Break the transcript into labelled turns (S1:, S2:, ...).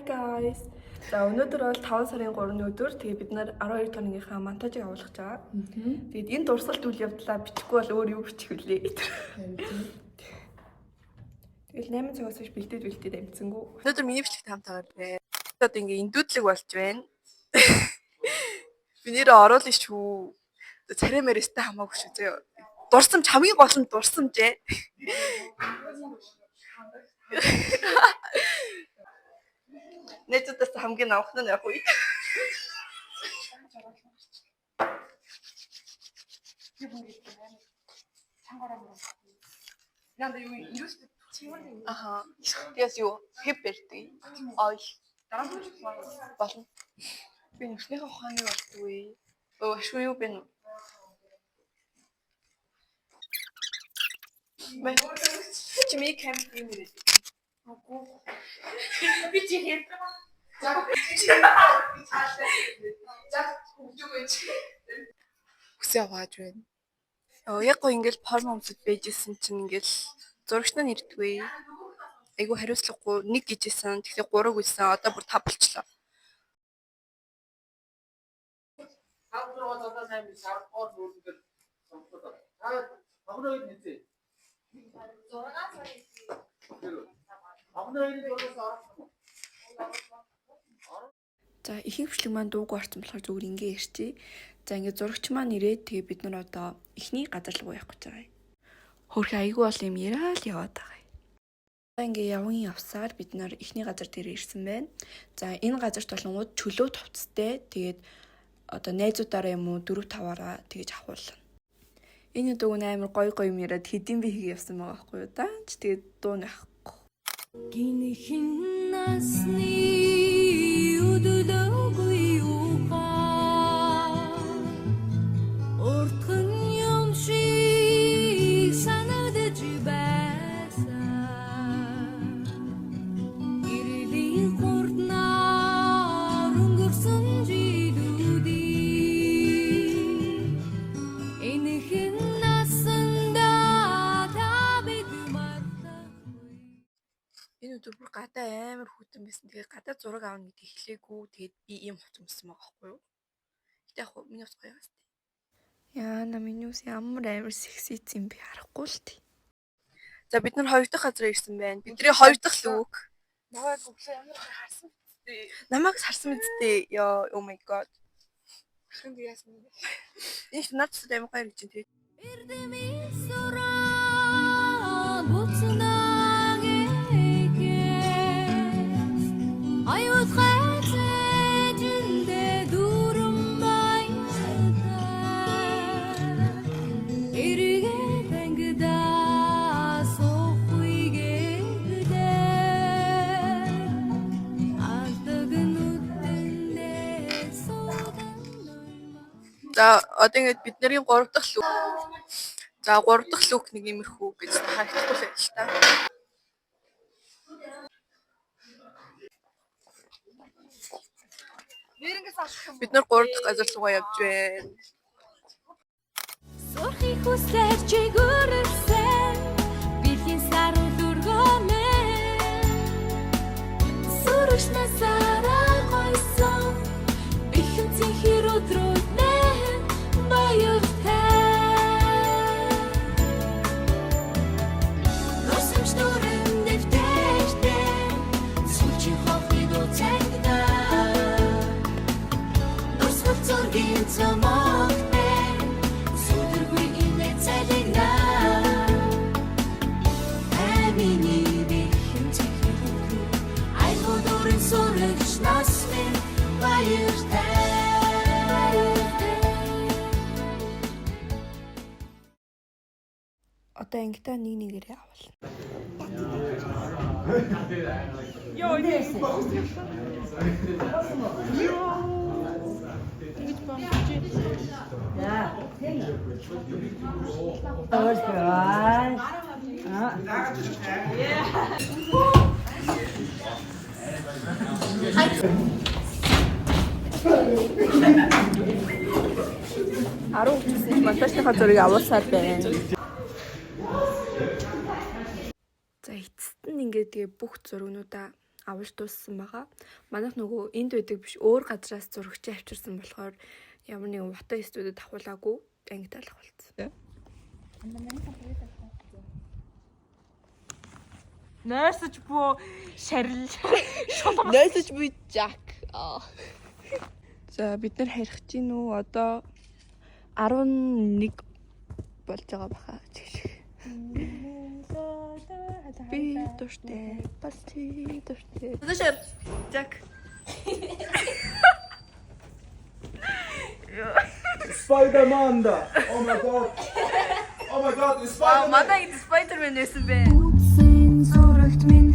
S1: guys. За өнөөдөр бол 5 сарын 3-ны өдөр. Тэгээ бид нар 12 тоногийнхаа монтажийг агуулгах байгаа. Тэгээд энэ дурсгалт үйл явдлаа бичихгүй бол өөр юу бичих вүлээ. Тэгэл 8 цагаас хойш бэлдээд амжсангүй. Өнөөдөр миний бичлэг таамтайгаар байна. Одоо ингээ индүүдлэг болж байна. Би нэрээ оруулна шүү. Царай мэрэстэй хамаагүй шүү зөө. Дурсамж хамгийн гол нь дурсамж ээ. Нэтэд хамгийн авах нь яг үе. Яна юу юуст чимэр. Аха. Яс юу хэпэртэй. Ой. Болно. Би нүхнийхээ ухааны болтгүй. Оо шүү юу бэ? Мэ чимээ кэмп юм уу? Агуу. Би чи хэд. Үсээ аваад байна. Яг гоо ингээл форм өмсөд байжсэн чинь ингээл зурагч нар ирдгүй. Айгу хариуцлагагүй 1 гэжсэн. Тэгэхээр 3 гэжсэн. Одоо бүр 5 болчлоо. За ихэнх бичлэг маань дууг орсон болохоор зүгээр ингээ ирчээ. За ингээ зурагч маань ирээд тэгээ бид нар одоо ихний газар руу явах гэж байгаа. Хөрхи айгүй бол юм яриад яваад байгаа. За ингээ явсаар бид нар ихний газар дээр ирсэн байна. За энэ газарт болонгууд чөлөө товцтой. Тэгээд одоо найзуудаараа юм уу 4-5-аараа тэгэж авахулна. Энэ дүүг амар гоё юм яриад хэдийн би хийгээ явсан байгаа байхгүй юу да. Тэгээд дуу нахгүй. Гинхэн насны өдөлөөгүй ухаа уртхан юм шиг санагдаж байсан. Гэрлийн хурднаар өнгөрсөн жилүүдийн энэхэн насанда та бид мартахгүй. Энэ өдөр бүр гадаа амар хүтэн байсан. Тэгээ гадаа зураг аавна гэдэг эхлэегүй. Тэгээд би ийм хувц өмссөн байгаа байхгүй юу? Гэтэ яг миний хувц гоё байсан. Яа, миний ус амар секси юм би харахгүй л тий. За бид нар 2 дахь газар ирсэн байна. Бидний 2 дахь лүк. Намайг өглөө ямар харсан бэ? Намайг харсан үстэй. Ёо, oh my god. Хэн би яасан бэ? Энэ надад амар гоё гэж тий. Эрдэмий сураа буцнаа За одоо ингэж бид нарын 3 дахь лүк. За 3 дахь лүк нэг иймэрхүү гэж харагдахгүй л байж та. Бид нар 3 дахь газар руугаа явж байна. Сорхи хүсэж чигүрсэн бэлгийн саруу дүргөнэ. Сүршнэ сараа гойсон ихэн цэнхэр өдрөднэ. Одоо ангитай нэг нэгээрээ авал. Йоо, нээш. Тэгэж бомжиж. За, тийм. Оорой. Аруу гэсэн монтажныхаа зургийг авуулсаар байна. За эцэст нь ингээд тэгээ бүх зургнуудаа авч дууссан байгаа. Манайх нөгөө энд байдаг биш өөр газраас зурагчаа авчирсан болохоор ямар нэгэн фото студид авахулаагүй анги талах болцсон.
S2: Нойрсож буу шарил шулам.
S1: Нойрсож буу жак. За бид нар харих чинь үү одоо 11 болж байгаа баха. Би дуртай. Бас чи дуртай. Зашар жак.
S3: Spider-Man da. Oh my god. Oh my god, it's Spider-Man.
S1: Манай Spider-Man байсан бэ.
S4: Үзсэн зурагт минь